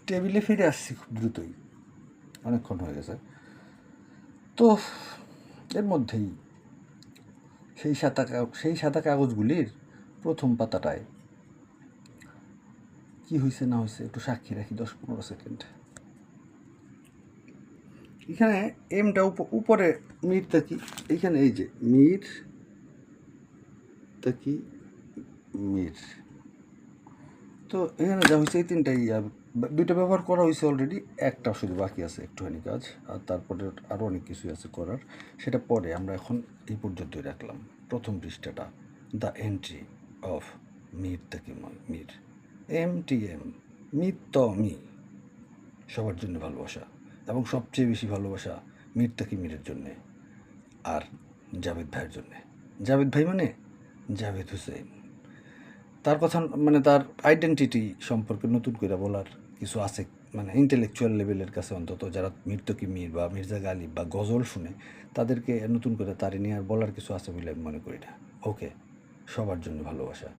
টেবিলে ফিরে আসছি খুব দ্রুতই, অনেকক্ষণ হয়ে গেছে। তো এর মধ্যেই সেই সাদা কাগজগুলির প্রথম পাতাটায় কি হয়েছে না হয়েছে একটু সাক্ষী রাখি 10-15 সেকেন্ড। এখানে এমটা উপরে মিরটা কি, এইখানে এই যে মির, তো এখানে যা হয়েছে এই তিনটাই, দুইটা ব্যবহার করা হয়েছে অলরেডি, একটা শুধু বাকি আছে একটুখানি কাজ, আর তারপরে আরও অনেক কিছুই আছে করার, সেটা পরে। আমরা এখন এই পর্যন্তই রাখলাম। প্রথম পৃষ্ঠাটা, দ্য এন্ট্রি অফ মির তাকি মির, MTM, মিত্তমি, সবার জন্য ভালোবাসা, এবং সবচেয়ে বেশি ভালোবাসা মির তাকি মিরের জন্যে, আর জাভেদ ভাইয়ের জন্যে। জাভেদ ভাই মানে জাভেদ হোসেন। তার কথা মানে তার আইডেন্টিটি সম্পর্কে নতুন করে বলার কিছু আছে, মানে ইন্টেলেকচুয়াল লেভেলের কাছে অন্তত, যারা মির তকি মির বা মির্জা গালিব বা গজল শুনে, তাদেরকে নতুন করে তার নিয়ে আর বলার কিছু আছে বলে আমি মনে করি না। ওকে, সবার জন্য ভালোবাসা।